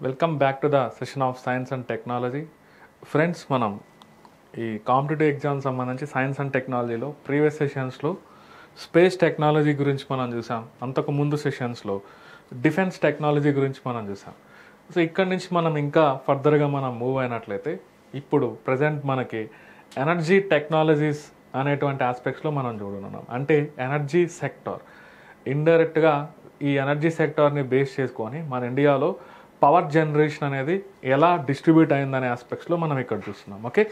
Welcome back to the session of science and technology. Friends, మనం ఈ competitive exam సంబంధించి science and టెక్నాలజీలో previous సెషన్స్లో space technology గురించి మనం చూసాం. అంతకు ముందు సెషన్స్లో డిఫెన్స్ టెక్నాలజీ గురించి మనం చూసాం. సో ఇక్కడ నుంచి మనం ఇంకా ఫర్దర్గా మనం మూవ్ అయినట్లయితే ఇప్పుడు ప్రజెంట్ మనకి ఎనర్జీ టెక్నాలజీస్ అనేటువంటి ఆస్పెక్ట్స్లో మనం చూడనున్నాం. అంటే ఎనర్జీ సెక్టార్, ఇండైరెక్ట్గా ఈ ఎనర్జీ సెక్టార్ని బేస్ చేసుకొని మన ఇండియాలో పవర్ జనరేషన్ అనేది ఎలా డిస్ట్రిబ్యూట్ అయిందనే ఆస్పెక్ట్స్లో మనం ఇక్కడ చూస్తున్నాం. ఓకే,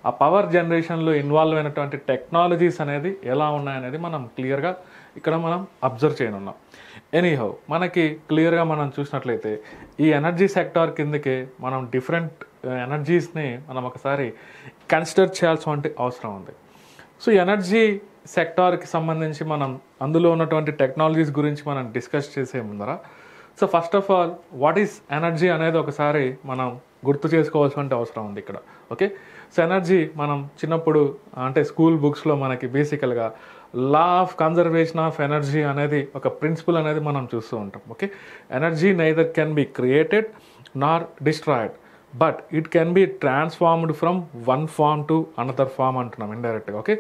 ఆ పవర్ జనరేషన్లో ఇన్వాల్వ్ అయినటువంటి టెక్నాలజీస్ అనేది ఎలా ఉన్నాయనేది మనం క్లియర్గా ఇక్కడ మనం అబ్జర్వ్ చేయనున్నాం. ఎనీహౌ, మనకి క్లియర్గా మనం చూసినట్లయితే ఈ ఎనర్జీ సెక్టార్ కిందకే మనం డిఫరెంట్ ఎనర్జీస్ని మనం ఒకసారి కన్సిడర్ చేయాల్సిన అవసరం ఉంది. సో ఎనర్జీ సెక్టార్కి సంబంధించి మనం అందులో ఉన్నటువంటి టెక్నాలజీస్ గురించి మనం డిస్కస్ చేసే ముందర, so first of all what is energy అనేది ఒకసారి మనం గుర్తు చేసుకోవాల్సిన అవసరం ఉంది ఇక్కడ. ఓకే, సో ఎనర్జీ మనం చిన్నప్పుడు అంటే స్కూల్ బుక్స్లో మనకి బేసికల్గా law of conservation of energy అనేది ఒక ప్రిన్సిపల్ అనేది మనం చూస్తూ ఉంటాం. Okay, energy neither can be created nor destroyed, but it can be transformed from one form to another form అంటున్నాం ఇండైరెక్ట్గా. ఓకే,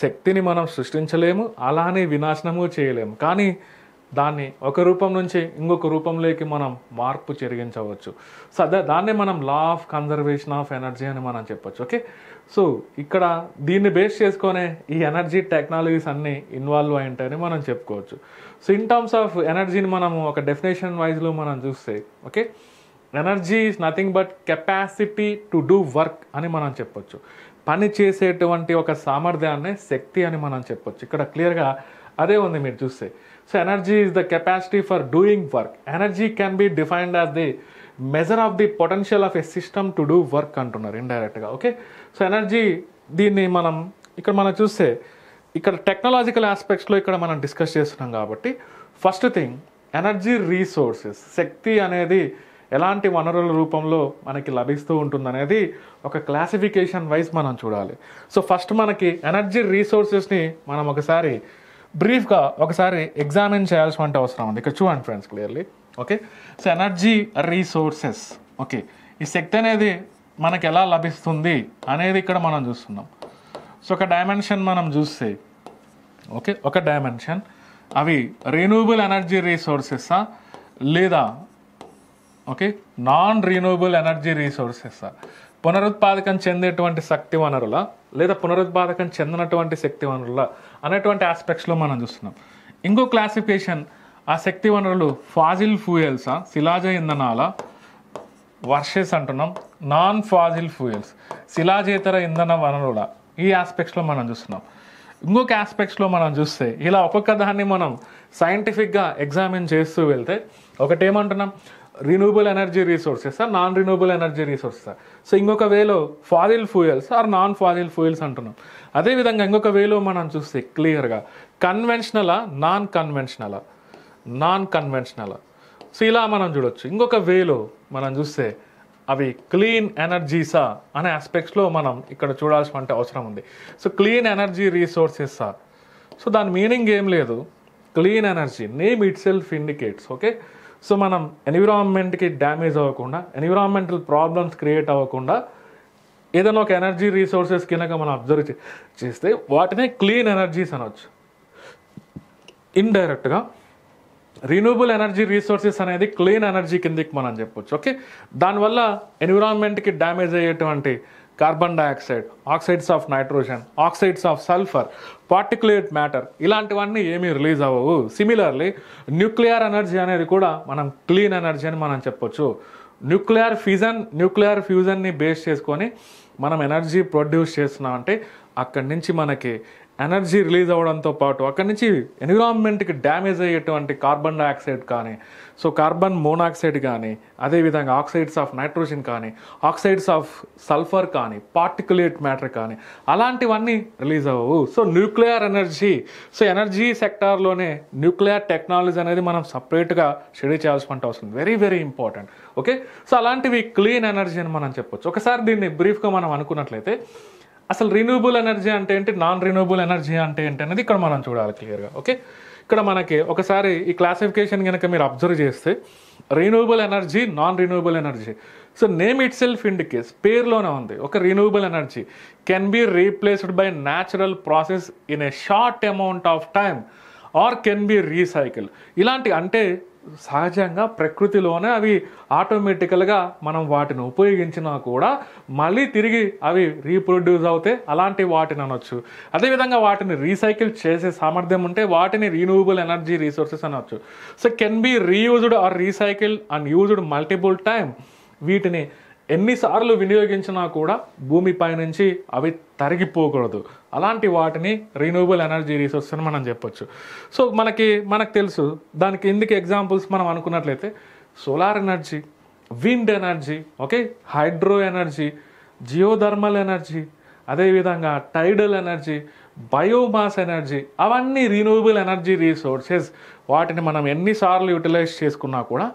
శక్తిని మనం సృష్టించలేము, అలానే వినాశనము చేయలేము, కానీ దాన్ని ఒక రూపం నుంచి ఇంకొక రూపంలోకి మనం మార్పు చెరిగించవచ్చు. సో దాన్నే మనం లా ఆఫ్ కన్జర్వేషన్ ఆఫ్ ఎనర్జీ అని మనం చెప్పొచ్చు. ఓకే, సో ఇక్కడ దీన్ని బేస్ చేసుకొనే ఈ ఎనర్జీ టెక్నాలజీస్ అన్నీ ఇన్వాల్వ్ అయి ఉంటాయని మనం చెప్పుకోవచ్చు. సో ఇన్ టర్మ్స్ ఆఫ్ ఎనర్జీని మనం ఒక డెఫినేషన్ వైజ్లో మనం చూస్తే, okay, energy is nothing but capacity to do work అని మనం చెప్పొచ్చు. పని చేసేటువంటి ఒక సామర్థ్యాన్ని శక్తి అని మనం చెప్పొచ్చు. ఇక్కడ క్లియర్గా అదే ఉంది మీరు చూస్తే. So energy is the capacity for doing work. Energy can be defined as the measure of the potential of a system to do work అంటున్నారు ఇండైరెక్ట్గా. ఓకే, సో ఎనర్జీ దీన్ని మనం ఇక్కడ మనం చూస్తే ఇక్కడ టెక్నాలజికల్ ఆస్పెక్ట్స్లో ఇక్కడ మనం డిస్కస్ చేస్తున్నాం కాబట్టి ఫస్ట్ థింగ్ ఎనర్జీ రీసోర్సెస్, శక్తి అనేది ఎలాంటి వనరుల రూపంలో మనకి లభిస్తూ ఉంటుందనేది ఒక క్లాసిఫికేషన్ వైజ్ మనం చూడాలి. సో ఫస్ట్ మనకి ఎనర్జీ రీసోర్సెస్ని మనం ఒకసారి బ్రీఫ్గా ఒకసారి ఎగ్జామిన్ చేయాల్సిన అవసరం ఉంది. ఇక్కడ చూడండి friends clearly. Okay, so energy resources, okay, ఈ శక్తి అనేది మనకి ఎలా లభిస్తుంది అనేది ఇక్కడ మనం చూస్తున్నాం. సో ఒక డైమెన్షన్ మనం చూస్తే, ఓకే, ఒక డైమెన్షన్ అవి రిన్యూవబుల్ ఎనర్జీ రీసోర్సెస్సా లేదా ఓకే నాన్ రిన్యూవబుల్ ఎనర్జీ రీసోర్సెస్సా, పునరుత్పాదకం చెందేటువంటి శక్తి వనరుల లేదా పునరుత్పాదకం చెందినటువంటి శక్తి వనరుల అనేటువంటి ఆస్పెక్ట్స్లో మనం చూస్తున్నాం. ఇంకో క్లాసిఫికేషన్, ఆ శక్తి వనరులు ఫాజిల్ ఫ్యూయల్సా, శిలాజ ఇంధనాల వర్సెస్ అంటున్నాం నాన్ ఫాజిల్ ఫ్యూయల్స్, శిలాజేతర ఇంధన వనరుల, ఈ ఆస్పెక్ట్స్లో మనం చూస్తున్నాం. ఇంకొక ఆస్పెక్ట్స్లో మనం చూస్తే ఇలా ఒక్కొక్క దాన్ని మనం సైంటిఫిక్గా ఎగ్జామిన్ చేస్తూ వెళ్తే ఒకటేమంటున్నాం renewable energy resources or non renewable energy resources. So ఇంకొక వేలో fossil fuels or non fossil fuels అంటున్నాం. అదేవిధంగా ఇంకొక వేలో మనం చూస్తే క్లియర్గా కన్వెన్షనలా నాన్ కన్వెన్షనలా, నాన్ కన్వెన్షనలా. సో ఇలా మనం చూడొచ్చు. ఇంకొక వేలో మనం చూస్తే అవి క్లీన్ ఎనర్జీసా అనే ఆస్పెక్ట్స్లో మనం ఇక్కడ చూడాల్సిన అవసరం ఉంది. సో క్లీన్ ఎనర్జీ రీసోర్సెస్సా, సో దాని మీనింగ్ ఏం లేదు, clean energy name it self indicates. Okay, so మనం ఎన్విరాన్మెంట్కి డ్యామేజ్ అవ్వకుండా, ఎన్విరాన్మెంటల్ ప్రాబ్లమ్స్ క్రియేట్ అవ్వకుండా ఏదైనా ఒక ఎనర్జీ రీసోర్సెస్ కింద మనం అబ్జర్వ్ చేస్తే వాటినే క్లీన్ ఎనర్జీస్ అనవచ్చు. ఇండైరెక్ట్గా రిన్యూవబుల్ ఎనర్జీ రీసోర్సెస్ అనేది క్లీన్ ఎనర్జీ కిందకి మనం చెప్పొచ్చు. ఓకే, దానివల్ల ఎన్విరాన్మెంట్కి డ్యామేజ్ అయ్యేటువంటి carbon dioxide, oxides of nitrogen, oxides of sulphur, particulate matter ఇలాంటివన్నీ ఏమీ రిలీజ్ అవ్వవు. సిమిలర్లీ న్యూక్లియర్ ఎనర్జీ అనేది కూడా మనం క్లీన్ ఎనర్జీ అని మనం చెప్పొచ్చు. న్యూక్లియర్ ఫ్యూజన్ని బేస్ చేసుకొని మనం ఎనర్జీ ప్రొడ్యూస్ చేస్తున్నాం అంటే అక్కడి నుంచి మనకి ఎనర్జీ రిలీజ్ అవ్వడంతో పాటు అక్కడి నుంచి ఎన్విరాన్మెంట్కి డ్యామేజ్ అయ్యేటువంటి కార్బన్ డైఆక్సైడ్ కానీ, సో కార్బన్ మోనాక్సైడ్ కానీ, అదేవిధంగా ఆక్సైడ్స్ ఆఫ్ నైట్రోజన్ కానీ, ఆక్సైడ్స్ ఆఫ్ సల్ఫర్ కానీ, పార్టిక్యులేట్ మ్యాటర్ కానీ అలాంటివన్నీ రిలీజ్ అవ్వవు. So nuclear energy, so energy సెక్టార్లోనే న్యూక్లియర్ టెక్నాలజీ అనేది మనం సపరేట్గా స్టడీ చేయాల్సిన అవసరం, very very important. Okay, so అలాంటివి క్లీన్ ఎనర్జీ అని మనం చెప్పొచ్చు. ఒకసారి దీన్ని బ్రీఫ్గా మనం అనుకున్నట్లయితే అసలు రిన్యూవబుల్ ఎనర్జీ అంటే ఏంటి, నాన్ రిన్యూవబుల్ ఎనర్జీ అంటే ఏంటి అనేది ఇక్కడ మనం చూడాలి క్లియర్గా. ఓకే, ఇక్కడ మనకి ఒకసారి ఈ క్లాసిఫికేషన్ కనుక మీరు అబ్జర్వ్ చేస్తే renewable energy, non renewable energy. So name it self indicates, పేరులోనే ఉంది. ఒక renewable energy can be replaced by natural process in a short amount of time are can be recycle. ఇలాంటి అంటే సహజంగా ప్రకృతిలోనే అవి ఆటోమేటికల్గా మనం వాటిని ఉపయోగించినా కూడా మళ్ళీ తిరిగి అవి రీప్రొడ్యూస్ అవుతాయి, అలాంటి వాటిని అనొచ్చు. అదేవిధంగా వాటిని రీసైకిల్ చేసే సామర్థ్యం ఉంటే వాటిని రిన్యూవబుల్ ఎనర్జీ రిసోర్సెస్ అనొచ్చు. So can be reused or recycle and used multiple time. వీటిని ఎన్నిసార్లు వినియోగించినా కూడా భూమిపై నుంచి అవి తరిగిపోకూడదు, అలాంటి వాటిని రిన్యూవబుల్ ఎనర్జీ రిసోర్సెస్ అని మనం చెప్పొచ్చు. సో మనకు తెలుసు, దానికి ఎందుకు ఎగ్జాంపుల్స్ మనం అనుకున్నట్లయితే solar energy, wind energy, okay, hydro energy, geothermal energy, అదేవిధంగా టైడల్ ఎనర్జీ, బయోమాస్ ఎనర్జీ, అవన్నీ రిన్యూవబుల్ ఎనర్జీ రిసోర్సెస్. వాటిని మనం ఎన్నిసార్లు యూటిలైజ్ చేసుకున్నా కూడా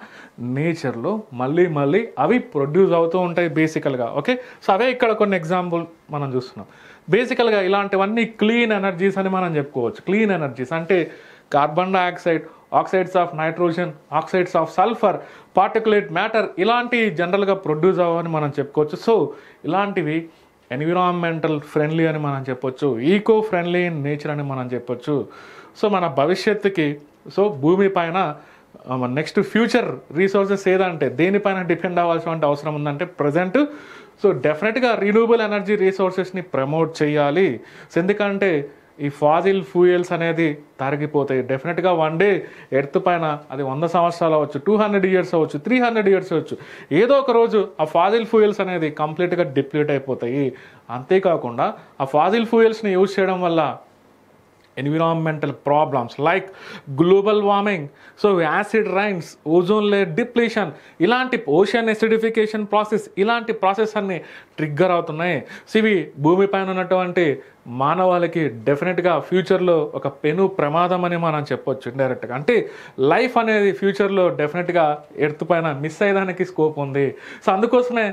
నేచర్లో మళ్ళీ అవి ప్రొడ్యూస్ అవుతూ ఉంటాయి బేసికల్గా. ఓకే, సో అవే ఇక్కడ కొన్ని ఎగ్జాంపుల్ మనం చూస్తున్నాం. బేసికల్గా ఇలాంటివన్నీ క్లీన్ ఎనర్జీస్ అని మనం చెప్పుకోవచ్చు. క్లీన్ ఎనర్జీస్ అంటే carbon dioxide, oxides of nitrogen, oxides of sulphur, particulate matter, ఇలాంటి జనరల్గా ప్రొడ్యూస్ అవ్వని మనం చెప్పుకోవచ్చు. సో ఇలాంటివి ఎన్విరాన్మెంటల్ ఫ్రెండ్లీ అని మనం చెప్పొచ్చు, ఈకో ఫ్రెండ్లీ ఇన్ నేచర్ అని మనం చెప్పొచ్చు. సో మన భవిష్యత్తుకి, సో భూమి పైన నెక్స్ట్ ఫ్యూచర్ రీసోర్సెస్ ఏదంటే దేనిపైన డిపెండ్ అవ్వాల్సిన అవసరం ఉందంటే ప్రజెంట్. సో డెఫినెట్గా రిన్యూవబుల్ ఎనర్జీ రిసోర్సెస్ని ప్రమోట్ చేయాలి. సో ఎందుకంటే ఈ ఫాజిల్ ఫ్యూయల్స్ అనేది తరిగిపోతాయి. డెఫినెట్గా వన్ డే ఎర్త్ పైన అది 100 సంవత్సరాలు అవ్వచ్చు, 200 ఇయర్స్ అవ్వచ్చు, 300 ఇయర్స్ అవ్వచ్చు, ఏదో ఒక రోజు ఆ ఫాజిల్ ఫ్యూయల్స్ అనేది కంప్లీట్గా డిప్లీట్ అయిపోతాయి. అంతేకాకుండా ఆ ఫాజిల్ ఫ్యూయల్స్ని యూజ్ చేయడం వల్ల environmental problems like global warming, so acid rains, ozone layer depletion, ఇలాంటి ఓషన్ ఎసిడిఫికేషన్ ప్రాసెస్, ఇలాంటి ప్రాసెస్ అన్ని ట్రిగ్గర్ అవుతున్నాయి. సో ఇవి భూమిపైన ఉన్నటువంటి మానవాళికి డెఫినెట్గా ఫ్యూచర్లో ఒక పెను ప్రమాదం అని మనం చెప్పొచ్చు ఇండైరెక్ట్గా. అంటే లైఫ్ అనేది ఫ్యూచర్లో డెఫినెట్గా ఎర్త్ పైన మిస్ అయ్యేదానికి స్కోప్ ఉంది. సో అందుకోసమే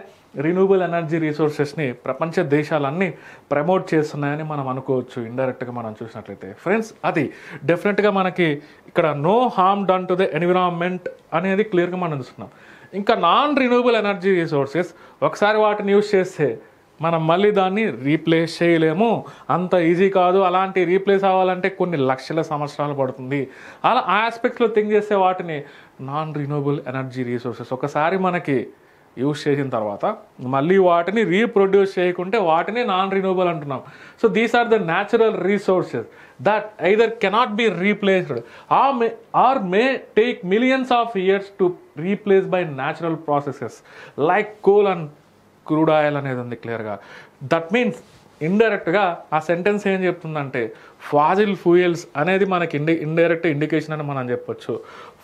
రిన్యూవబుల్ ఎనర్జీ రిసోర్సెస్ని ప్రపంచ దేశాలన్నీ ప్రమోట్ చేస్తున్నాయని మనం అనుకోవచ్చు ఇండైరెక్ట్గా మనం చూసినట్లయితే. ఫ్రెండ్స్, అది డెఫినెట్గా మనకి ఇక్కడ no harm done to the environment అనేది క్లియర్గా మనం చూస్తున్నాం. ఇంకా నాన్ రిన్యూవబుల్ ఎనర్జీ రిసోర్సెస్ ఒకసారి వాటిని యూజ్ చేస్తే మనం మళ్ళీ దాన్ని రీప్లేస్ చేయలేము, అంత ఈజీ కాదు. అలాంటి రీప్లేస్ అవ్వాలంటే కొన్ని లక్షల సంవత్సరాలు పడుతుంది. అలా ఆ ఆస్పెక్ట్స్లో థింక్ చేస్తే వాటిని నాన్ రిన్యూవబుల్ ఎనర్జీ రిసోర్సెస్ ఒకసారి మనకి యూజ్ చేసిన తర్వాత మళ్ళీ వాటిని రీప్రొడ్యూస్ చేయకుంటే వాటిని నాన్ రిన్యూవబుల్ అంటున్నాం. So these are the natural resources that either cannot be replaced or may take millions of years to replace by natural processes like coal and crude oil అనేది ఉంది క్లియర్గా. దట్ మీన్స్ ఇండైరెక్ట్గా ఆ sentence ఏం చెప్తుందంటే fossil fuels అనేది మనకి indirect indication అని మనం చెప్పొచ్చు.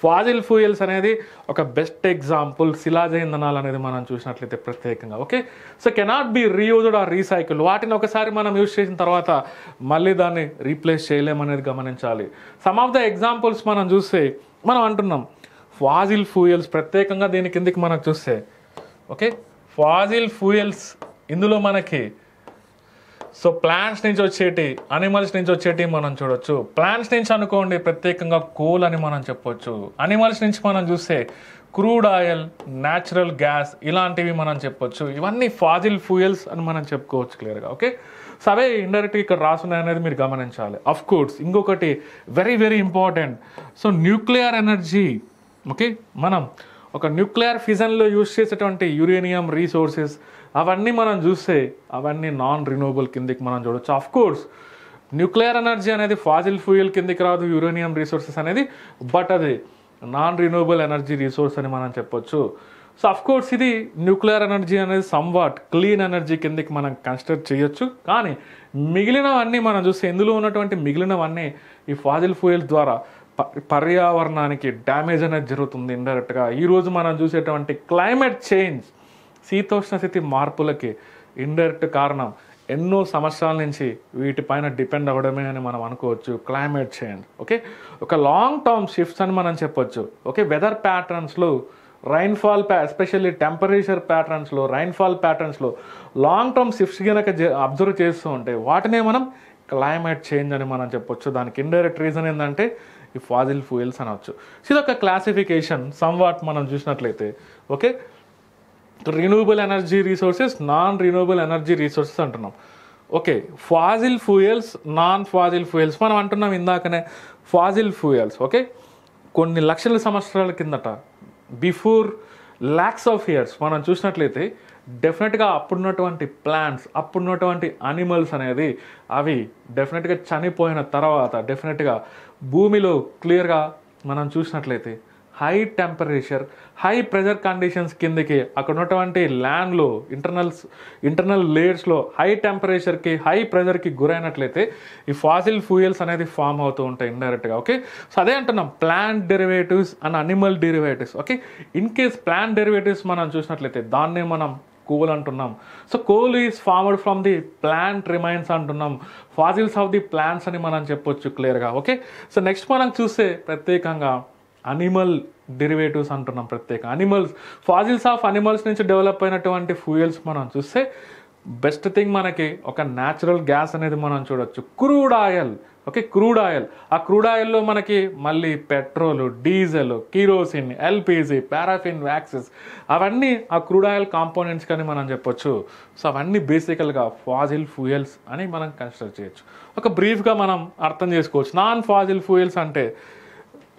ఫాజిల్ ఫ్యూయల్స్ అనేది ఒక బెస్ట్ ఎగ్జాంపుల్ శిలాజ ఇంధనాలు అనేది మనం చూసినట్లయితే ప్రత్యేకంగా. Okay, so cannot be reused or recycle. వాటిని ఒకసారి మనం యూజ్ చేసిన తర్వాత మళ్ళీ దాన్ని రీప్లేస్ చేయలేమనేది గమనించాలి. సమ్ ఆఫ్ ద ఎగ్జాంపుల్స్ మనం చూస్తే మనం అంటున్నాం ఫాజిల్ ఫ్యూయల్స్ ప్రత్యేకంగా దీని కిందకి మనం చూస్తే, ఓకే, ఫాజిల్ ఫ్యూయల్స్ ఇందులో మనకి సో ప్లాంట్స్ నుంచి వచ్చేటి, అనిమల్స్ నుంచి వచ్చేటి మనం చూడొచ్చు. ప్లాంట్స్ నుంచి అనుకోండి ప్రత్యేకంగా కోల్ అని మనం చెప్పొచ్చు. అనిమల్స్ నుంచి మనం చూస్తే క్రూడ్ ఆయిల్, న్యాచురల్ గ్యాస్, ఇలాంటివి మనం చెప్పొచ్చు. ఇవన్నీ ఫాజిల్ ఫ్యూయల్స్ అని మనం చెప్పుకోవచ్చు క్లియర్గా. ఓకే, సో అవే ఇండైరెక్ట్గా ఇక్కడ రాసున్నాయి అనేది మీరు గమనించాలి. అఫ్ కోర్స్ ఇంకొకటి very very important, so nuclear energy. Okay, మనం ఒక న్యూక్లియర్ ఫిజన్లో యూజ్ చేసేటువంటి యురేనియం రీసోర్సెస్ అవన్నీ మనం చూస్తే అవన్నీ నాన్ రిన్యూవబుల్ కిందకి మనం చూడవచ్చు. ఆఫ్ కోర్స్ న్యూక్లియర్ ఎనర్జీ అనేది ఫాజిల్ ఫ్యూయల్ కిందకి రాదు, యురేనియం రీసోర్సెస్ అనేది, బట్ అది నాన్ రిన్యూవబుల్ ఎనర్జీ రిసోర్స్ అని మనం చెప్పొచ్చు. సో అఫ్ కోర్స్ ఇది న్యూక్లియర్ ఎనర్జీ అనేది సమ్వాట్ క్లీన్ ఎనర్జీ కిందకి మనం కన్సిడర్ చేయొచ్చు. కానీ మిగిలినవన్నీ మనం చూస్తే ఇందులో ఉన్నటువంటి మిగిలినవన్నీ ఈ ఫాజిల్ ఫ్యూయల్స్ ద్వారా పర్యావరణానికి డ్యామేజ్ అనేది జరుగుతుంది ఇండైరెక్ట్గా. ఈరోజు మనం చూసేటువంటి క్లైమేట్ చేంజ్, శీతోష్ణ స్థితి మార్పులకి ఇండైరెక్ట్ కారణం ఎన్నో సంవత్సరాల నుంచి వీటిపైన డిపెండ్ అవ్వడమే అని మనం అనుకోవచ్చు క్లైమేట్ చేంజ్. ఓకే, ఒక లాంగ్ టర్మ్ షిఫ్ట్స్ అని మనం చెప్పొచ్చు. ఓకే, వెదర్ ప్యాటర్న్స్లో రైన్ఫాల్ ఎస్పెషల్లీ టెంపరేచర్ ప్యాటర్న్స్లో, రైన్ఫాల్ ప్యాటర్న్స్లో లాంగ్ టర్మ్ షిఫ్ట్స్ కనుక అబ్జర్వ్ చేస్తూ ఉంటే వాటినే మనం క్లైమేట్ చేంజ్ అని మనం చెప్పొచ్చు. దానికి ఇండైరెక్ట్ రీజన్ ఏంటంటే ఈ ఫాజిల్ ఫ్యూయల్స్ అనవచ్చు. ఇది ఒక క్లాసిఫికేషన్ సమ్ వాట్ మనం చూసినట్లయితే. Okay, renewable energy resources, non renewable energy resources అంటున్నాం. Okay, fossil fuels, non fossil fuels మనం అంటున్నాం ఇందాకనే. ఫాజిల్ ఫ్యూయల్స్ ఓకే, కొన్ని లక్షల సంవత్సరాల కిందట, బిఫోర్ ల్యాక్స్ ఆఫ్ ఇయర్స్ మనం చూసినట్లయితే డెఫినెట్గా అప్పుడున్నటువంటి ప్లాంట్స్, అప్పుడున్నటువంటి అనిమల్స్ అనేది అవి డెఫినెట్గా చనిపోయిన తర్వాత డెఫినెట్గా భూమిలో క్లియర్గా మనం చూసినట్లయితే high temperature, high pressure conditions కిందకి అక్కడ ఉన్నటువంటి ల్యాండ్లో ఇంటర్నల్ లేయర్స్లో హై టెంపరేచర్కి, హై ప్రెజర్కి గురైనట్లయితే ఈ ఫాసిల్ ఫ్యూయల్స్ అనేది ఫామ్ అవుతూ ఉంటాయి ఇండైరెక్ట్గా. ఓకే, సో అదే అంటున్నాం plant derivatives and animal derivatives. Okay, in case plant derivatives మనం చూసినట్లయితే దాన్నే మనం కోల్ అంటున్నాం. So coal is formed from the plant remains అంటున్నాం. ఫాసిల్స్ ఆఫ్ ది ప్లాంట్స్ అని మనం చెప్పొచ్చు క్లియర్గా. ఓకే, సో నెక్స్ట్ మనం చూస్తే ప్రత్యేకంగా అనిమల్ డెరివేటివ్స్ అంటున్నాం. ప్రత్యేక అనిమల్స్, ఫాజిల్స్ ఆఫ్ అనిమల్స్ నుంచి డెవలప్ అయినటువంటి ఫ్యూయల్స్ మనం చూస్తే బెస్ట్ థింగ్ మనకి ఒక న్యాచురల్ గ్యాస్ అనేది మనం చూడొచ్చు, crude oil. Okay, crude oil, ఆ క్రూడ్ ఆయిల్లో మనకి మళ్ళీ petrol, diesel, kerosene, LPG, paraffin, waxes అవన్నీ ఆ క్రూడ్ ఆయిల్ కాంపోనెంట్స్ కానీ మనం చెప్పొచ్చు. సో అవన్నీ బేసికల్గా ఫాజిల్ ఫ్యూయల్స్ అని మనం కన్సిడర్ చేయొచ్చు. ఒక బ్రీఫ్గా మనం అర్థం చేసుకోవచ్చు. నాన్ ఫాజిల్ ఫ్యూయల్స్ అంటే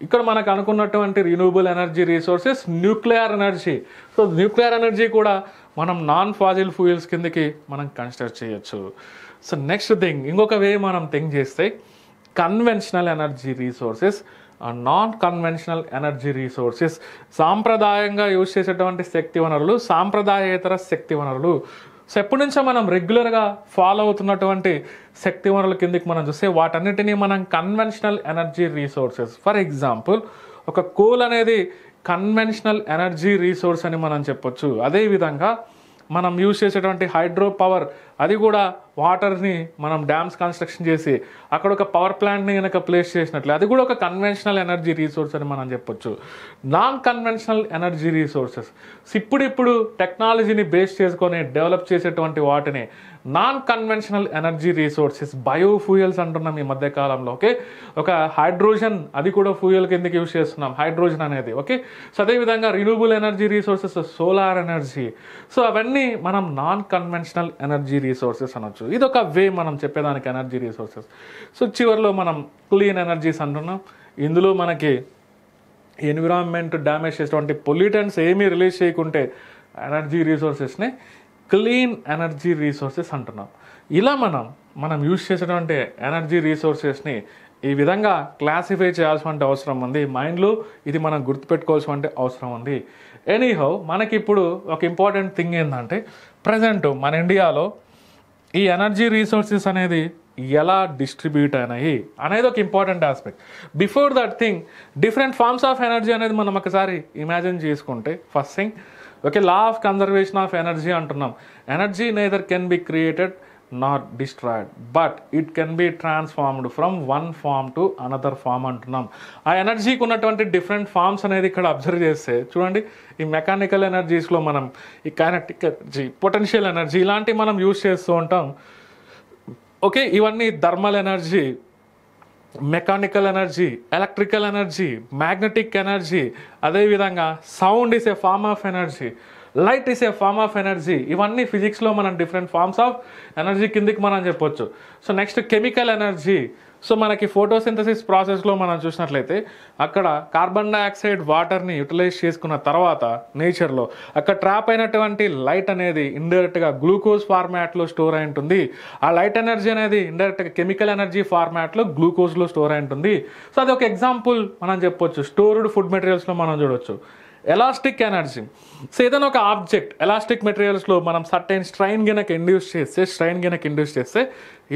ఇక్కడ మనకు అనుకున్నటువంటి renewable energy resources, nuclear energy. So nuclear energy కూడా మనం నాన్ ఫాజిల్ ఫ్యూయల్స్ కిందకి మనం కన్సిడర్ చేయొచ్చు. సో నెక్స్ట్ థింగ్, ఇంకొక వే మనం థింక్ చేస్తే conventional energy resources, non conventional energy resources. సాంప్రదాయంగా యూజ్ చేసేటువంటి శక్తి వనరులు, సాంప్రదాయేతర శక్తి వనరులు. సో ఎప్పటి నుంచో మనం రెగ్యులర్గా ఫాలో అవుతున్నటువంటి శక్తి వనరుల కిందకి మనం చూస్తే వాటన్నిటినీ మనం conventional energy resources. For example ఒక కోల్ అనేది కన్వెన్షనల్ ఎనర్జీ రిసోర్స్ అని మనం చెప్పొచ్చు. అదేవిధంగా మనం యూజ్ చేసేటువంటి హైడ్రో పవర్, అది కూడా వాటర్ని మనం డ్యామ్స్ కన్స్ట్రక్షన్ చేసి అక్కడ ఒక పవర్ ప్లాంట్ని కనుక ప్లేస్ చేసినట్లే అది కూడా ఒక కన్వెన్షనల్ ఎనర్జీ రిసోర్స్ అని మనం చెప్పొచ్చు. నాన్ కన్వెన్షనల్ ఎనర్జీ రిసోర్సెస్ ఇప్పుడిప్పుడు టెక్నాలజీని బేస్ చేసుకొని డెవలప్ చేసేటువంటి వాటిని non conventional energy resources, biofuels అంటున్నాం ఈ మధ్య కాలంలో. ఓకే, ఒక హైడ్రోజన్, అది కూడా ఫ్యూయల్ కిందకి యూజ్ చేస్తున్నాం, హైడ్రోజన్ అనేది. ఓకే, సో అదేవిధంగా renewable energy resources, solar energy. So అవన్నీ మనం నాన్ కన్వెన్షనల్ ఎనర్జీ రిసోర్సెస్ అనొచ్చు. ఇది ఒక వే మనం చెప్పేదానికి ఎనర్జీ రిసోర్సెస్. సో చివరిలో మనం క్లీన్ ఎనర్జీస్ అంటున్నాం. ఇందులో మనకి ఎన్విరాన్మెంట్ డ్యామేజ్ చేసేటువంటి పొల్యూటెంట్స్ ఏమీ రిలీజ్ చేయకుంటే ఎనర్జీ రిసోర్సెస్ని క్లీన్ ఎనర్జీ రిసోర్సెస్ అంటున్నాం. ఇలా మనం యూజ్ చేసేటువంటి ఎనర్జీ రిసోర్సెస్ని ఈ విధంగా క్లాసిఫై చేయాల్సిన అవసరం ఉంది. మైండ్లో ఇది మనం గుర్తుపెట్టుకోవాల్సిన అవసరం ఉంది. ఎనీహౌ మనకి ఇప్పుడు ఒక ఇంపార్టెంట్ థింగ్ ఏంటంటే ప్రజెంట్ మన ఇండియాలో ఈ ఎనర్జీ రిసోర్సెస్ అనేది ఎలా డిస్ట్రిబ్యూట్ అయినాయి అనేది ఒక important aspect. Before that thing different forms of energy అనేది మనం ఒకసారి ఇమాజిన్ చేసుకుంటే first thing okay, law of conservation of energy అంటున్నాం. Energy neither can be created not destroyed but it can be transformed from one form to another form అంటున్నాం. ఆ ఎనర్జీకి ఉన్నటువంటి different forms అనేది ఇక్కడ అబ్జర్వ్ చేస్తే చూడండి, ఈ మెకానికల్ ఎనర్జీస్లో మనం ఈ కైనెటిక్ ఎనర్జీ, పొటెన్షియల్ ఎనర్జీ ఇలాంటివి మనం యూజ్ చేస్తూ ఉంటాం. ఓకే, ఇవన్నీ thermal energy, mechanical energy, electrical energy, magnetic energy, అదేవిధంగా sound is a form of energy, light is a form of energy. ఇవన్నీ ఫిజిక్స్లో మనం డిఫరెంట్ ఫార్మ్స్ ఆఫ్ ఎనర్జీ కిందికి మనం చెప్పొచ్చు. So next chemical energy. So మనకి ఫోటోసింథసిస్ ప్రాసెస్లో మనం చూసినట్లయితే అక్కడ కార్బన్ డైఆక్సైడ్ వాటర్ని యూటిలైజ్ చేసుకున్న తర్వాత నేచర్లో అక్కడ ట్రాప్ అయినటువంటి లైట్ అనేది ఇండైరెక్ట్గా గ్లూకోజ్ ఫార్మాట్లో స్టోర్ అయి ఉంటుంది. ఆ లైట్ ఎనర్జీ అనేది ఇండైరెక్ట్గా కెమికల్ ఎనర్జీ ఫార్మాట్లో గ్లూకోజ్లో స్టోర్ అయి ఉంటుంది. సో అది ఒక ఎగ్జాంపుల్ మనం చెప్పొచ్చు. స్టోర్డ్ ఫుడ్ మెటీరియల్స్లో మనం చూడవచ్చు. Elastic energy. సో ఏదైనా ఒక ఆబ్జెక్ట్ ఎలాస్టిక్ మెటీరియల్స్లో మనం సర్టైన్ స్ట్రైన్ గినక ఇండ్యూస్ చేస్తే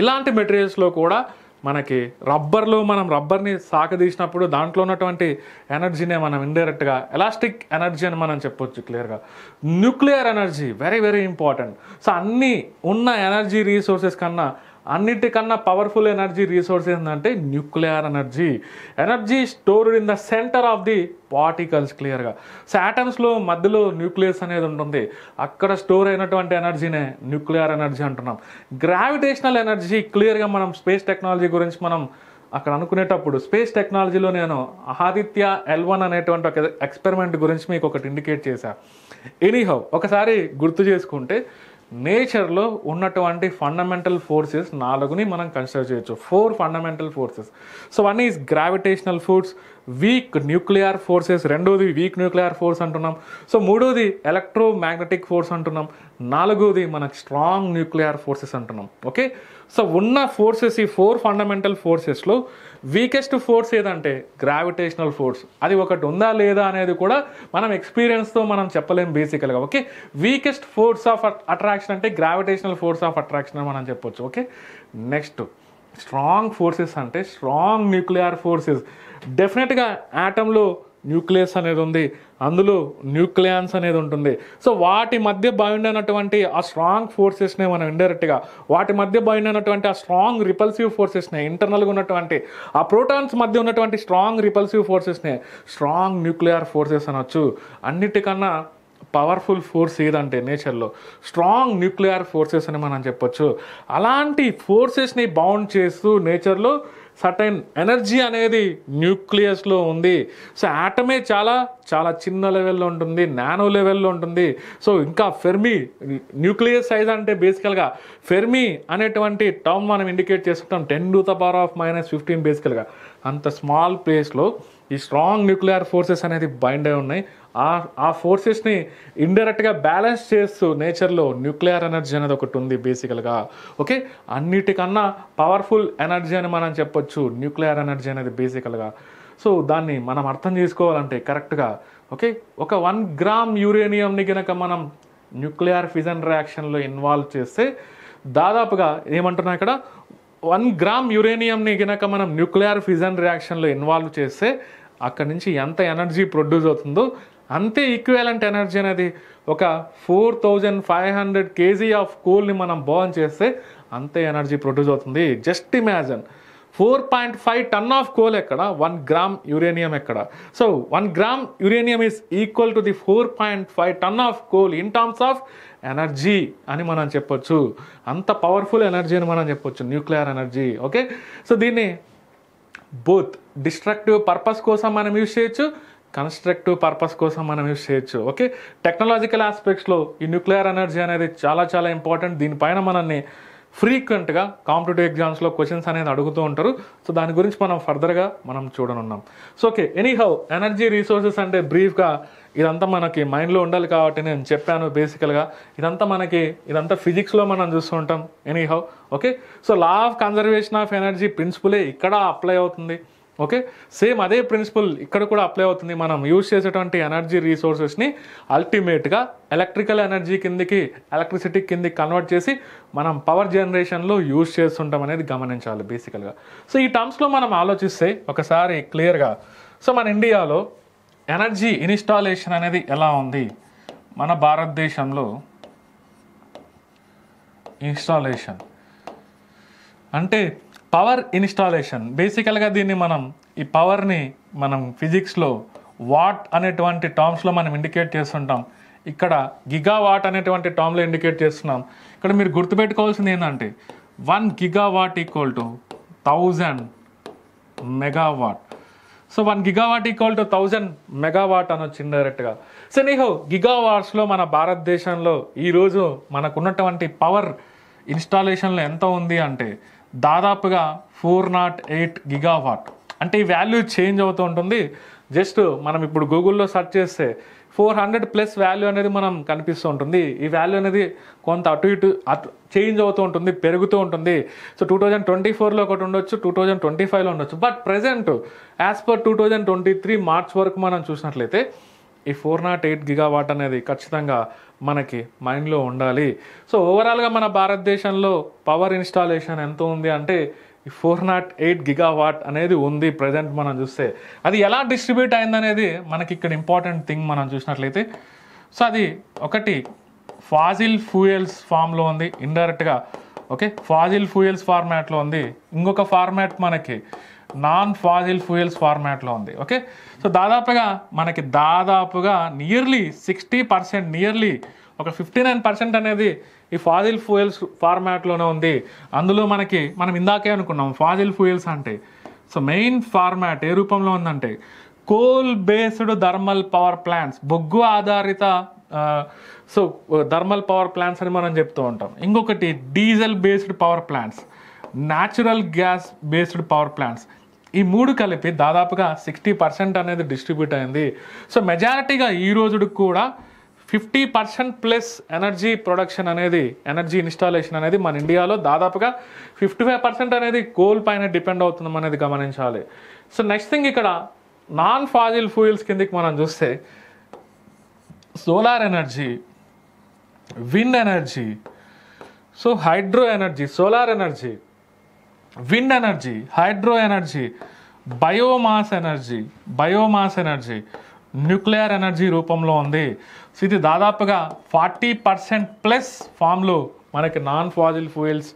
ఇలాంటి మెటీరియల్స్లో కూడా మనకి రబ్బర్లో మనం రబ్బర్ని సాగదీసినప్పుడు దాంట్లో ఉన్నటువంటి ఎనర్జీనే మనం ఇండైరెక్ట్గా ఎలాస్టిక్ ఎనర్జీ అని మనం చెప్పొచ్చు క్లియర్గా. Nuclear energy very very important. So అన్నీ ఉన్న ఎనర్జీ రీసోర్సెస్ కన్నా అన్నిటికన్నా పవర్ఫుల్ ఎనర్జీ రిసోర్స్ ఏంటంటే nuclear energy. Energy stored in the centre of the particles క్లియర్గా. సో ఆటమ్స్లో మధ్యలో న్యూక్లియస్ అనేది ఉంటుంది, అక్కడ స్టోర్ అయినటువంటి ఎనర్జీనే న్యూక్లియర్ ఎనర్జీ అంటున్నాం. గ్రావిటేషనల్ ఎనర్జీ క్లియర్గా మనం స్పేస్ టెక్నాలజీ గురించి మనం అక్కడ అనుకునేటప్పుడు స్పేస్ టెక్నాలజీలో నేను ఆదిత్య L1 అనేటువంటి ఒక ఎక్స్పెరిమెంట్ గురించి మీకు ఒకటి ఇండికేట్ చేశా. ఎనీహౌ ఒకసారి గుర్తు చేసుకుంటే నేచర్లో ఉన్నటువంటి ఫండమెంటల్ ఫోర్సెస్ 4ని మనం కన్సిడర్ చేయొచ్చు. 4 fundamental forces. So one is gravitational force, week nuclear forces, రెండోది వీక్ న్యూక్లియర్ ఫోర్స్ అంటున్నాం. సో మూడోది ఎలక్ట్రోమాగ్నెటిక్ ఫోర్స్ అంటున్నాం. నాలుగోది మనకి స్ట్రాంగ్ న్యూక్లియర్ ఫోర్సెస్ అంటున్నాం. ఓకే, సో ఉన్న ఫోర్సెస్ ఈ 4 ఫండమెంటల్ ఫోర్సెస్లో వీకెస్ట్ ఫోర్స్ ఏదంటే గ్రావిటేషనల్ ఫోర్స్. అది ఒకటి ఉందా లేదా అనేది కూడా మనం ఎక్స్పీరియన్స్తో మనం చెప్పలేం బేసికల్గా. Okay, weakest force of attraction అంటే గ్రావిటేషనల్ ఫోర్స్ ఆఫ్ అట్రాక్షన్ అని మనం చెప్పొచ్చు. ఓకే, నెక్స్ట్ స్ట్రాంగ్ ఫోర్సెస్ అంటే స్ట్రాంగ్ న్యూక్లియర్ ఫోర్సెస్. డెఫినెట్గా యాటంలో న్యూక్లియస్ అనేది ఉంది, అందులో న్యూక్లియాన్స్ అనేది ఉంటుంది. సో వాటి మధ్య బైండ్ అయినటువంటి ఆ స్ట్రాంగ్ ఫోర్సెస్నే మనం ఇండైరెక్ట్గా వాటి మధ్య బైండ్ అయినటువంటి ఆ స్ట్రాంగ్ రిపల్సివ్ ఫోర్సెస్నే, ఇంటర్నల్గా ఉన్నటువంటి ఆ ప్రోటాన్స్ మధ్య ఉన్నటువంటి స్ట్రాంగ్ రిపల్సివ్ ఫోర్సెస్నే స్ట్రాంగ్ న్యూక్లియర్ ఫోర్సెస్ అనొచ్చు. అన్నిటికన్నా పవర్ఫుల్ ఫోర్స్ ఏదంటే నేచర్లో స్ట్రాంగ్ న్యూక్లియర్ ఫోర్సెస్ అని మనం చెప్పొచ్చు. అలాంటి ఫోర్సెస్ని బౌండ్ చేస్తూ నేచర్లో సర్టైన్ ఎనర్జీ అనేది న్యూక్లియస్లో ఉంది. సో యాటమే చాలా చాలా చిన్న లెవెల్లో ఉంటుంది, నానో లెవెల్లో ఉంటుంది. సో ఇంకా ఫెర్మి న్యూక్లియస్ సైజ్ అంటే బేసికల్గా ఫెర్మి అనేటువంటి టర్మ్ మనం ఇండికేట్ చేసుకుంటాం 10⁻⁻15 బేసికల్గా. అంత స్మాల్ ప్లేస్లో ఈ స్ట్రాంగ్ న్యూక్లియర్ ఫోర్సెస్ అనేది బైండ్ అయి ఉన్నాయి. ఆ ఫోర్సెస్ని ఇండైరెక్ట్గా బ్యాలెన్స్ చేస్తూ నేచర్లో న్యూక్లియర్ ఎనర్జీ అనేది ఒకటి ఉంది బేసికల్గా. ఓకే, అన్నిటికన్నా పవర్ఫుల్ ఎనర్జీ అని మనం చెప్పొచ్చు న్యూక్లియర్ ఎనర్జీ అనేది బేసికల్గా. సో దాన్ని మనం అర్థం చేసుకోవాలంటే కరెక్ట్గా ఓకే, ఒక 1 గ్రామ్ యురేనియంని కనుక మనం న్యూక్లియర్ ఫిజన్ రియాక్షన్లో ఇన్వాల్వ్ చేస్తే దాదాపుగా ఏమంటున్నా ఇక్కడ 1 గ్రామ్ యురేనియంని కనుక మనం న్యూక్లియర్ ఫిజన్ రియాక్షన్లో ఇన్వాల్వ్ చేస్తే అక్కడి నుంచి ఎంత ఎనర్జీ ప్రొడ్యూస్ అవుతుందో అంతే ఈక్వలెంట్ ఎనర్జీ అనేది ఒక 4500 kg ఆఫ్ కోల్ని మనం బర్న్ చేస్తే అంతే ఎనర్జీ ప్రొడ్యూస్ అవుతుంది. Just imagine 4.5 ton of coal ఎక్కడ, 1 గ్రామ్ యురేనియం ఎక్కడ. So 1 gram uranium is equal to the 4.5 ton of coal in terms of energy అని మనం చెప్పొచ్చు. అంత పవర్ఫుల్ ఎనర్జీ అని మనం చెప్పొచ్చు న్యూక్లియర్ ఎనర్జీ. ఓకే, సో దీన్ని బోత్ డిస్ట్రక్టివ్ పర్పస్ కోసం మనం యూజ్ చేయొచ్చు, కన్స్ట్రక్టివ్ పర్పస్ కోసం మనం యూజ్ చేయొచ్చు. ఓకే, టెక్నాలజికల్ ఆస్పెక్ట్స్లో ఈ న్యూక్లియర్ ఎనర్జీ అనేది చాలా చాలా ఇంపార్టెంట్. దీనిపైన మనల్ని ఫ్రీక్వెంట్గా కాంపిటేటివ్ ఎగ్జామ్స్లో క్వశ్చన్స్ అనేది అడుగుతూ ఉంటారు. సో దాని గురించి మనం ఫర్దర్గా మనం చూడనున్నాం. So okay, anyhow energy resources అంటే బ్రీఫ్గా ఇదంతా మనకి మైండ్లో ఉండాలి కాబట్టి నేను చెప్పాను బేసికల్గా. ఇదంతా ఫిజిక్స్లో మనం చూస్తూ ఉంటాం. Anyhow okay, so law of conservation of energy ప్రిన్సిపులే ఇక్కడ అప్లై అవుతుంది. ఓకే, సేమ్ అదే ప్రిన్సిపల్ ఇక్కడ కూడా అప్లై అవుతుంది. మనం యూజ్ చేసేటువంటి ఎనర్జీ రిసోర్సెస్ని అల్టిమేట్గా ఎలక్ట్రికల్ ఎనర్జీ కిందకి, ఎలక్ట్రిసిటీ కిందకి కన్వర్ట్ చేసి మనం పవర్ జనరేషన్లో యూజ్ చేస్తుంటాం అనేది గమనించాలి బేసికల్గా. సో ఈ టర్మ్స్లో మనం ఆలోచిస్తే ఒకసారి క్లియర్గా, సో మన ఇండియాలో ఎనర్జీ ఇన్స్టాలేషన్ అనేది ఎలా ఉంది, మన భారతదేశంలో ఇన్స్టాలేషన్ అంటే పవర్ ఇన్స్టాలేషన్. బేసికల్గా దీన్ని ఈ పవర్ని మనం ఫిజిక్స్లో వాట్ అనేటువంటి టర్మ్స్లో మనం ఇండికేట్ చేస్తుంటాం. ఇక్కడ గిగావాట్ అనేటువంటి టర్మ్లో ఇండికేట్ చేస్తున్నాం. ఇక్కడ మీరు గుర్తుపెట్టుకోవాల్సింది ఏంటంటే 1 gigawatt equal to 1000 megawatt. So 1 gigawatt equal to 1000 megawatt అని వచ్చింది డైరెక్ట్గా. సో నీహో గిగావాట్స్లో మన భారతదేశంలో ఈరోజు మనకున్నటువంటి పవర్ ఇన్స్టాలేషన్లో ఎంత ఉంది అంటే దాదాపుగా 408 గిగావాట్. అంటే ఈ వాల్యూ చేంజ్ అవుతూ ఉంటుంది. జస్ట్ మనం ఇప్పుడు గూగుల్లో సెర్చ్ చేస్తే 400+ వాల్యూ అనేది మనం కనిపిస్తూ ఉంటుంది. ఈ వాల్యూ అనేది కొంత అటు ఇటు చేంజ్ అవుతూ ఉంటుంది, పెరుగుతూ ఉంటుంది. సో 2024లో ఒకటి ఉండొచ్చు, 2025లో ఉండొచ్చు. But present as per 2023 March వరకు మనం చూసినట్లయితే ఈ 408 గిగావాట్ అనేది ఖచ్చితంగా మనకి మైండ్లో ఉండాలి. సో ఓవరాల్గా మన భారతదేశంలో పవర్ ఇన్స్టాలేషన్ ఎంత ఉంది అంటే ఈ 408 గిగావాట్ అనేది ఉంది ప్రజెంట్ మనం చూస్తే. అది ఎలా డిస్ట్రిబ్యూట్ అయిందనేది మనకి ఇక్కడ ఇంపార్టెంట్ థింగ్ మనం చూసినట్లయితే. సో అది ఒకటి ఫాజిల్ ఫ్యూయల్స్ ఫామ్లో ఉంది ఇండైరెక్ట్గా. ఓకే, ఫాజిల్ ఫ్యూయల్స్ ఫార్మాట్లో ఉంది. ఇంకొక ఫార్మాట్ మనకి నాన్ ఫాజిల్ ఫ్యూయల్స్ ఫార్మాట్లో ఉంది. ఓకే, సో దాదాపుగా నియర్లీ 60%, నియర్లీ ఒక 59% అనేది ఈ ఫాజిల్ ఫ్యూయల్స్ ఫార్మాట్లోనే ఉంది. అందులో మనం ఇందాకే అనుకున్నాం ఫాజిల్ ఫ్యూయల్స్ అంటే సో మెయిన్ ఫార్మాట్ ఏ రూపంలో ఉందంటే coal based thermal power plants, బొగ్గు ఆధారిత థర్మల్ పవర్ ప్లాంట్స్ అని మనం చెప్తూ ఉంటాం. ఇంకొకటి diesel based power plants, natural gas based power plants. ఈ మూడు కలిపి దాదాపుగా 60% అనేది డిస్ట్రిబ్యూట్ అయింది. సో మెజారిటీగా ఈ రోజుకి కూడా 50% ప్లస్ ఎనర్జీ ప్రొడక్షన్ అనేది, ఎనర్జీ ఇన్స్టాలేషన్ అనేది మన ఇండియాలో దాదాపుగా 55% అనేది కోల్ పైన డిపెండ్ అవుతుంది అనేది గమనించాలి. సో నెక్స్ట్ థింగ్ ఇక్కడ నాన్ ఫాజిల్ ఫ్యూయల్స్ కిందకి మనం చూస్తే solar energy, wind energy, so hydro energy, solar energy, wind energy, hydro energy, biomass energy, nuclear energy రూపంలో ఉంది. సో ఇది దాదాపుగా 40% ప్లస్ ఫామ్లో మనకి నాన్ ఫాజిల్ ఫ్యూయల్స్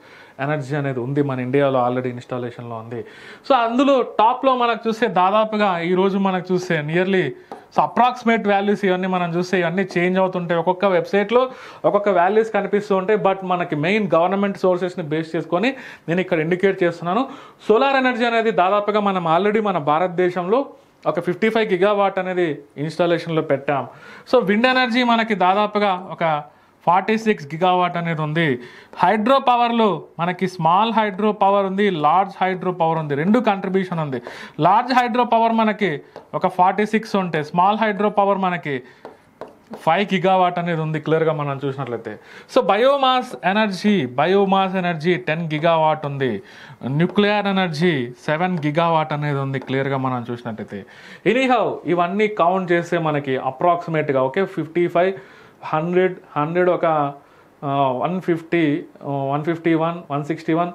ఎనర్జీ అనేది ఉంది మన ఇండియాలో, ఆల్రెడీ ఇన్స్టాలేషన్లో ఉంది. సో అందులో టాప్లో మనకు చూస్తే దాదాపుగా ఈరోజు మనకు చూస్తే నియర్లీ అప్రాక్సిమేట్ వాల్యూస్ ఇవన్నీ మనం చూస్తే ఇవన్నీ చేంజ్ అవుతుంటాయి. ఒక్కొక్క వెబ్సైట్లో ఒక్కొక్క వాల్యూస్ కనిపిస్తూ ఉంటాయి. బట్ మనకి మెయిన్ గవర్నమెంట్ సోర్సెస్ని బేస్ చేసుకొని నేను ఇక్కడ ఇండికేట్ చేస్తున్నాను. సోలార్ ఎనర్జీ అనేది దాదాపుగా మనం ఆల్రెడీ మన భారతదేశంలో ఒక 55 గిగావాట్ అనేది ఇన్స్టాలేషన్లో పెట్టాం. సో విండ్ ఎనర్జీ మనకి దాదాపుగా ఒక 46 గిగావాట్ అనేది ఉంది. హైడ్రో పవర్లో మనకి స్మాల్ హైడ్రో పవర్ ఉంది, లార్జ్ హైడ్రో పవర్ ఉంది, రెండు కంట్రిబ్యూషన్ ఉంది. లార్జ్ హైడ్రో పవర్ మనకి ఒక 46 ఉంటే స్మాల్ హైడ్రో పవర్ మనకి 5 గిగావాట్ అనేది ఉంది క్లియర్గా మనం చూసినట్లయితే. సో బయోమాస్ ఎనర్జీ 10 గిగావాట్ ఉంది. న్యూక్లియర్ ఎనర్జీ 7 గిగావాట్ అనేది ఉంది క్లియర్గా మనం చూసినట్లయితే. ఎనీహౌ ఇవన్నీ కౌంట్ చేస్తే మనకి అప్రాక్సిమేట్గా ఓకే 55, 100 ఒక 150, 151, 161,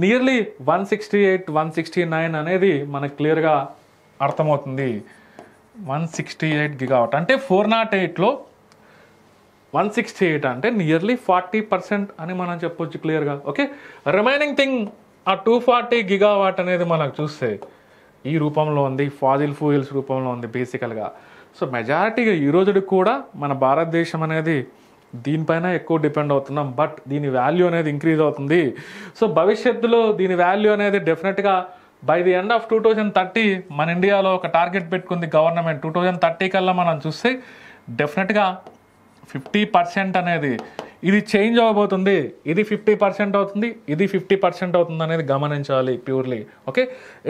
నియర్లీ 168, 169 అనేది మనకు క్లియర్గా అర్థమవుతుంది. 168 గిగావాట్ అంటే 408లో 168 అంటే నియర్లీ 40% అని మనం చెప్పొచ్చు క్లియర్గా. ఓకే, రిమైనింగ్ థింగ్ ఆ 240 గిగావాట్ అనేది మనకు చూస్తే ఈ రూపంలో ఉంది, ఫాజిల్ ఫ్యూయల్స్ రూపంలో ఉంది బేసికల్గా. సో మెజారిటీగా ఈ రోజుకి కూడా మన భారతదేశం అనేది దీనిపైన ఎక్కువ డిపెండ్ అవుతున్నాం. బట్ దీని వాల్యూ అనేది ఇంక్రీజ్ అవుతుంది. సో భవిష్యత్తులో దీని వాల్యూ అనేది డెఫినెట్గా బై ది ఎండ్ ఆఫ్ 2030 మన ఇండియాలో ఒక టార్గెట్ పెట్టుకుంది గవర్నమెంట్. 2030 కల్లా మనం చూస్తే డెఫినెట్గా 50% అనేది ఇది చేంజ్ అవ్వబోతుంది. ఇది 50% అవుతుంది, ఇది 50% అవుతుంది అనేది గమనించాలి ప్యూర్లీ. ఓకే,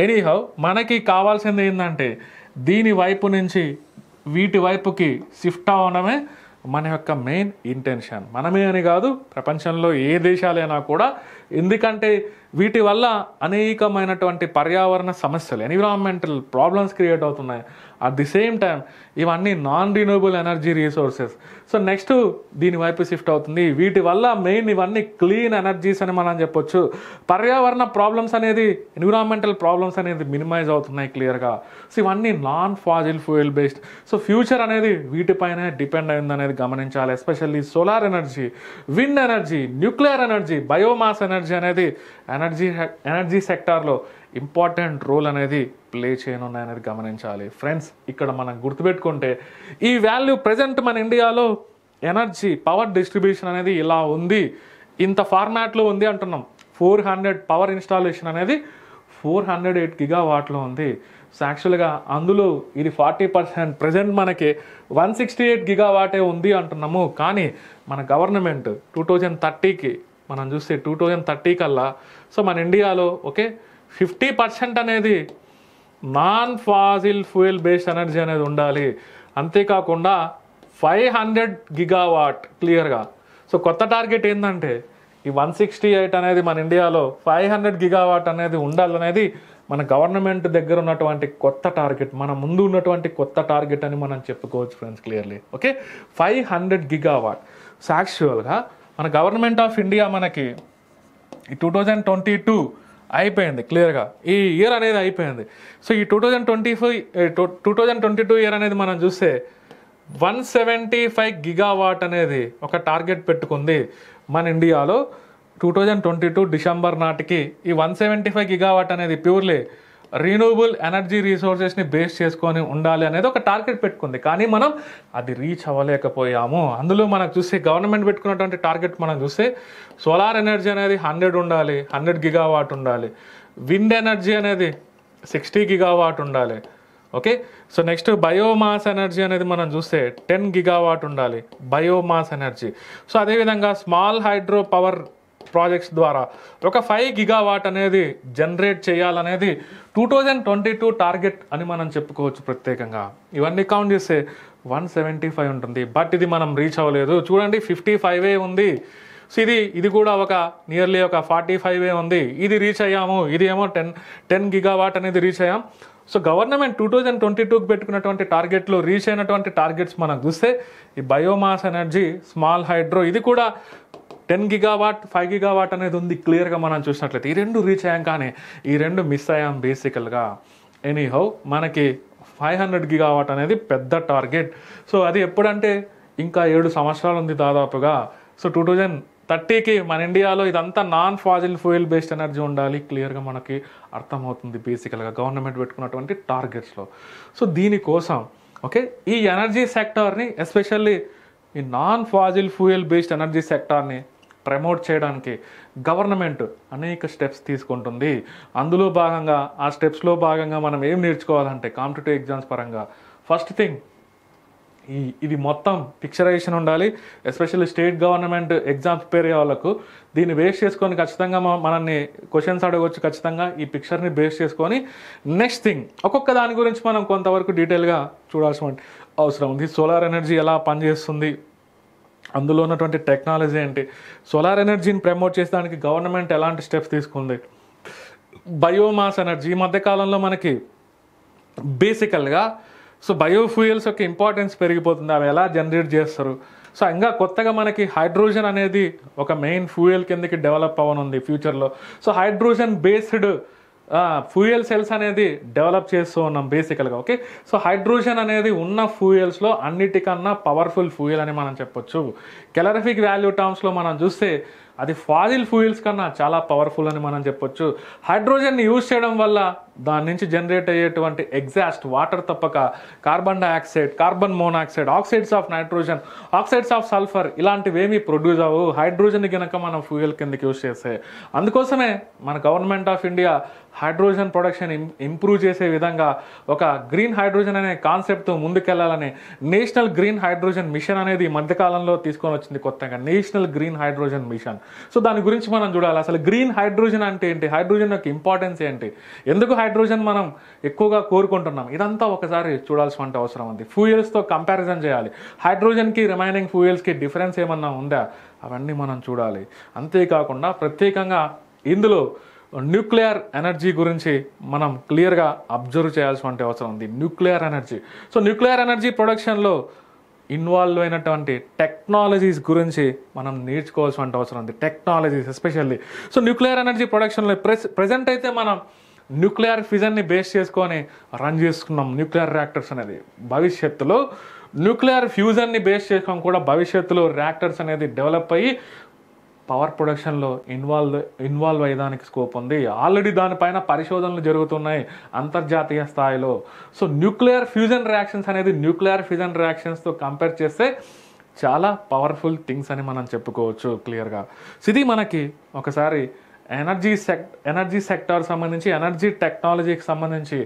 ఎనీహౌ మనకి కావాల్సింది ఏంటంటే దీని వైపు నుంచి వీటి వైపుకి షిఫ్ట్ అవ్వడమే మన యొక్క మెయిన్ ఇంటెన్షన్. మనమే అని కాదు, ప్రపంచంలో ఏ దేశాలైనా కూడా. ఎందుకంటే వీటి వల్ల అనేకమైనటువంటి పర్యావరణ సమస్యలు, ఎన్విరాన్మెంటల్ ప్రాబ్లమ్స్ క్రియేట్ అవుతున్నాయి. అట్ ది సేమ్ టైం ఇవన్నీ non renewable energy resources. So next దీని వైపు షిఫ్ట్ అవుతుంది. వీటి వల్ల మెయిన్ ఇవన్నీ క్లీన్ ఎనర్జీస్ అని మనం చెప్పొచ్చు. పర్యావరణ ప్రాబ్లమ్స్ అనేది, ఎన్విరాన్మెంటల్ ప్రాబ్లమ్స్ అనేది మినిమైజ్ అవుతున్నాయి క్లియర్గా. సో ఇవన్నీ non fossil fuel based. So future అనేది వీటిపైనే డిపెండ్ అయింది అనేది గమనించాలి. Especially solar energy, wind energy, nuclear energy, biomass energy అనేది ఎనర్జీ సెక్టార్లో ఇంపార్టెంట్ రోల్ అనేది ప్లే చేయనున్నాయనేది గమనించాలి. ఫ్రెండ్స్ ఇక్కడ మనం గుర్తుపెట్టుకుంటే ఈ వాల్యూ ప్రజెంట్ మన ఇండియాలో ఎనర్జీ పవర్ డిస్ట్రిబ్యూషన్ అనేది ఇలా ఉంది, ఇంత ఫార్మాట్లో ఉంది అంటున్నాం. 400 పవర్ ఇన్స్టాలేషన్ అనేది 408 గిగావాట్లో ఉంది. సో యాక్చువల్గా అందులో ఇది 40%, ప్రజెంట్ మనకి 168 గిగావాటే ఉంది అంటున్నాము. కానీ మన గవర్నమెంట్ 2030కి మనం చూస్తే 2030 కల్లా సో మన ఇండియాలో ఓకే 50% అనేది non fossil fuel based energy అనేది ఉండాలి. అంతేకాకుండా 500 గిగావాట్ క్లియర్గా. సో కొత్త టార్గెట్ ఏంటంటే ఈ 168 అనేది మన ఇండియాలో 500 గిగావాట్ అనేది ఉండాలనేది మన గవర్నమెంట్ దగ్గర ఉన్నటువంటి కొత్త టార్గెట్, మన ముందు ఉన్నటువంటి కొత్త టార్గెట్ అని మనం చెప్పుకోవచ్చు friends clearly. Okay 500 gigawatt. So యాక్చువల్గా మన గవర్నమెంట్ ఆఫ్ ఇండియా మనకి ఈ 2022 అయిపోయింది క్లియర్గా, ఈ ఇయర్ అనేది అయిపోయింది. సో ఈ 2022 ఇయర్ అనేది మనం చూస్తే 175 గిగావాట్ అనేది ఒక టార్గెట్ పెట్టుకుంది మన ఇండియాలో. 2022 డిసెంబర్ నాటికి ఈ 175 గిగావాట్ అనేది ప్యూర్లీ రిన్యూవబుల్ ఎనర్జీ రిసోర్సెస్ని బేస్ చేసుకొని ఉండాలి అనేది ఒక టార్గెట్ పెట్టుకుంది. కానీ మనం అది రీచ్ అవ్వలేకపోయాము. అందులో మనకు చూస్తే గవర్నమెంట్ పెట్టుకున్నటువంటి టార్గెట్ మనం చూస్తే సోలార్ ఎనర్జీ అనేది 100 ఉండాలి, 100 గిగావాట్ ఉండాలి. విండ్ ఎనర్జీ అనేది 60 గిగావాట్ ఉండాలి. Okay, so next biomass energy అనేది మనం చూస్తే 10 గిగావాట్ ఉండాలి బయోమాస్ ఎనర్జీ. సో అదేవిధంగా స్మాల్ హైడ్రో పవర్ ప్రాజెక్ట్స్ ద్వారా ఒక 5 గిగావాట్ అనేది జనరేట్ చేయాలనేది 2022 టార్గెట్ అని మనం చెప్పుకోవచ్చు ప్రత్యేకంగా. ఇవన్నీ కౌంట్ చేస్తే 175 ఉంటుంది, బట్ ఇది మనం రీచ్ అవ్వలేదు. చూడండి 55 ఉంది. సో ఇది కూడా ఒక నియర్లీ ఒక 45 ఉంది. ఇది రీచ్ అయ్యాము. ఇది ఏమో 10 గిగావాట్ అనేది రీచ్ అయ్యాం. సో గవర్నమెంట్ 2022కి పెట్టుకున్నటువంటి టార్గెట్లు రీచ్ అయినటువంటి టార్గెట్స్ మనం చూస్తే ఈ బయోమాస్ ఎనర్జీ, స్మాల్ హైడ్రో ఇది కూడా 10 గిగావాట్ 5 గిగావాట్ అనేది ఉంది క్లియర్గా మనం చూసినట్లయితే. ఈ రెండు రీచ్ అయ్యాం, కానీ ఈ రెండు మిస్ అయ్యాం బేసికల్గా. ఎనీహౌ మనకి 500 గిగావాట్ అనేది పెద్ద టార్గెట్. సో అది ఎప్పుడంటే ఇంకా 7 సంవత్సరాలు ఉంది దాదాపుగా. సో 2030కి మన ఇండియాలో ఇదంతా non fossil fuel based energy ఉండాలి, క్లియర్గా మనకి అర్థమవుతుంది బేసికల్గా గవర్నమెంట్ పెట్టుకున్నటువంటి టార్గెట్స్లో. సో దీనికోసం ఓకే ఈ ఎనర్జీ సెక్టార్ని, ఎస్పెషల్లీ ఈ non fossil fuel based energy సెక్టార్ని ప్రమోట్ చేయడానికి గవర్నమెంట్ అనేక స్టెప్స్ తీసుకుంటుంది. అందులో భాగంగా ఆ స్టెప్స్లో భాగంగా మనం ఏం నేర్చుకోవాలంటే కాంపిటేటివ్ ఎగ్జామ్స్ పరంగా ఫస్ట్ థింగ్ ఇది మొత్తం పిక్చరైజేషన్ ఉండాలి. Especially state government exams prepare అయ్యే వాళ్ళకు దీన్ని బేస్ చేసుకొని ఖచ్చితంగా మనల్ని క్వశ్చన్స్ అడగవచ్చు. ఖచ్చితంగా ఈ పిక్చర్ని బేస్ చేసుకొని నెక్స్ట్ థింగ్ ఒక్కొక్క దాని గురించి మనం కొంతవరకు డీటెయిల్గా చూడాల్సిన అవసరం ఉంది. సోలార్ ఎనర్జీ ఎలా పనిచేస్తుంది, అందులో ఉన్నటువంటి టెక్నాలజీ ఏంటి, సోలార్ ఎనర్జీని ప్రమోట్ చేసేదానికి గవర్నమెంట్ ఎలాంటి స్టెప్స్ తీసుకుంది, బయోమాస్ ఎనర్జీ ఈ మధ్యకాలంలో మనకి బేసికల్గా సో బయోఫ్యూయల్స్ యొక్క ఇంపార్టెన్స్ పెరిగిపోతుంది. అవి ఎలా జనరేట్ చేస్తారు. సో ఇంకా కొత్తగా మనకి హైడ్రోజన్ అనేది ఒక మెయిన్ ఫ్యూయల్ కిందకి డెవలప్ అవ్వనుంది ఫ్యూచర్లో. So hydrogen based fuel cells అనేది డెవలప్ చేస్తూ ఉన్నాం బేసికల్గా. ఓకే, సో హైడ్రోజన్ అనేది ఉన్న ఫ్యూయల్స్లో అన్నిటికన్నా పవర్ఫుల్ ఫ్యూయల్ అని మనం చెప్పొచ్చు. కెలరిఫిక్ వాల్యూ టర్మ్స్లో మనం చూస్తే అది ఫాజిల్ ఫ్యూయల్స్ కన్నా చాలా పవర్ఫుల్ అని మనం చెప్పొచ్చు. హైడ్రోజన్ని యూజ్ చేయడం వల్ల దాని నుంచి జనరేట్ అయ్యేటువంటి ఎగ్జాస్ట్ వాటర్ తప్పక carbon dioxide, carbon monoxide, oxides of nitrogen, oxides of sulphur ఇలాంటివి ఏమీ ప్రొడ్యూస్ అవ్వవు హైడ్రోజన్ కనుక మనం ఫ్యూయల్ కిందకి యూజ్ చేస్తే. అందుకోసమే మన government of India hydrogen production improve చేసే విధంగా ఒక గ్రీన్ హైడ్రోజన్ అనే కాన్సెప్ట్తో ముందుకెళ్లాలని నేషనల్ గ్రీన్ హైడ్రోజన్ మిషన్ అనేది మధ్యకాలంలో తీసుకొని వచ్చింది కొత్తగా, national green hydrogen mission. So దాని గురించి మనం చూడాలి. అసలు గ్రీన్ హైడ్రోజన్ అంటే ఏంటి, హైడ్రోజన్ యొక్క ఇంపార్టెన్స్ ఏంటి, ఎందుకు హైడ్రోజన్ మనం ఎక్కువగా కోరుకుంటున్నాం, ఇదంతా ఒకసారి చూడాల్సిన అవసరం ఉంది. ఫ్యూయల్స్తో కంపారిజన్ చేయాలి. హైడ్రోజన్కి రిమైనింగ్ ఫ్యూయల్స్కి డిఫరెన్స్ ఏమన్నా ఉందా అవన్నీ మనం చూడాలి. అంతేకాకుండా ప్రత్యేకంగా ఇందులో న్యూక్లియర్ ఎనర్జీ గురించి మనం క్లియర్గా అబ్జర్వ్ చేయాల్సిన అవసరం ఉంది. Nuclear energy, so nuclear energy ప్రొడక్షన్లో ఇన్వాల్వ్ అయినటువంటి టెక్నాలజీస్ గురించి మనం నేర్చుకోవాల్సిన అవసరం ఉంది. Technologies especially so nuclear energy ప్రొడక్షన్లో ప్రెజెంట్ అయితే మనం న్యూక్లియర్ ఫిజన్ని బేస్ చేసుకొని రన్ చేసుకున్నాం న్యూక్లియర్ రియాక్టర్స్ అనేది. భవిష్యత్తులో న్యూక్లియర్ ఫ్యూజన్ని బేస్ చేసుకొని కూడా భవిష్యత్తులో రియాక్టర్స్ అనేది డెవలప్ అయ్యి పవర్ ప్రొడక్షన్లో ఇన్వాల్వ్ అయ్యేదానికి స్కోప్ ఉంది. ఆల్రెడీ దానిపైన పరిశోధనలు జరుగుతున్నాయి అంతర్జాతీయ స్థాయిలో. సో న్యూక్లియర్ ఫ్యూజన్ రియాక్షన్స్ అనేది న్యూక్లియర్ ఫిజన్ రియాక్షన్స్తో కంపేర్ చేస్తే చాలా థింగ్స్ అని మనం చెప్పుకోవచ్చు క్లియర్గా. సో ఇది మనకి ఒకసారి ఎనర్జీ సెక్టార్ సంబంధించి, ఎనర్జీ టెక్నాలజీకి సంబంధించి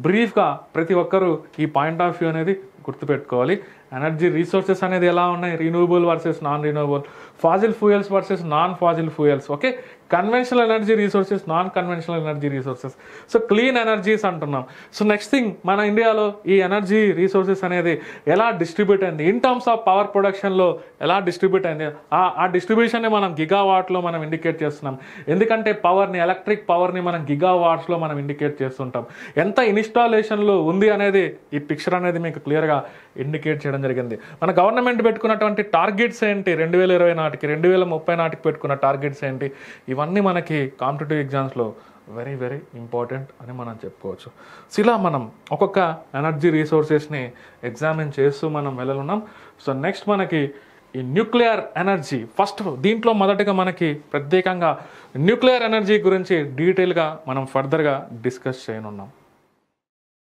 బ్రీఫ్గా ప్రతి ఒక్కరూ ఈ పాయింట్ ఆఫ్ వ్యూ అనేది గుర్తుపెట్టుకోవాలి. ఎనర్జీ రీసోర్సెస్ అనేది ఎలా ఉన్నాయి, renewable versus non renewable, fossil fuels versus non fossil fuels, okay, conventional energy resources, non conventional energy resources, so clean energies అంటున్నాం. సో నెక్స్ట్ థింగ్ మన ఇండియాలో ఈ ఎనర్జీ రీసోర్సెస్ అనేది ఎలా డిస్ట్రిబ్యూట్ అయింది, ఇన్ టర్మ్స్ ఆఫ్ పవర్ ప్రొడక్షన్లో ఎలా distribute అయింది, ఆ డిస్ట్రిబ్యూషన్ని మనం గిగావాట్లో మనం ఇండికేట్ చేస్తున్నాం. ఎందుకంటే పవర్ని, ఎలక్ట్రిక్ పవర్ని మనం గిగావాట్స్లో మనం ఇండికేట్ చేస్తుంటాం. ఎంత ఇన్స్టాలేషన్లో ఉంది అనేది ఈ పిక్చర్ అనేది మీకు క్లియర్గా ఇండికేట్ చేయడం జరిగింది. మన గవర్నమెంట్ పెట్టుకున్నటువంటి టార్గెట్స్ ఏంటి, 2020 నాటికి 2030 నాటికి పెట్టుకున్న టార్గెట్స్ ఏంటి, ఇవన్నీ మనకి కాంపిటేటివ్ ఎగ్జామ్స్లో వెరీ వెరీ ఇంపార్టెంట్ అని మనం చెప్పుకోవచ్చు. సో ఇలా మనం ఒక్కొక్క ఎనర్జీ రీసోర్సెస్ని ఎగ్జామిన్ చేస్తూ మనం వెళ్ళనున్నాం. సో నెక్స్ట్ మనకి ఈ న్యూక్లియర్ ఎనర్జీ, ఫస్ట్ దీంట్లో మొదటగా మనకి ప్రత్యేకంగా న్యూక్లియర్ ఎనర్జీ గురించి డీటెయిల్గా మనం ఫర్దర్గా డిస్కస్ చేయనున్నాం.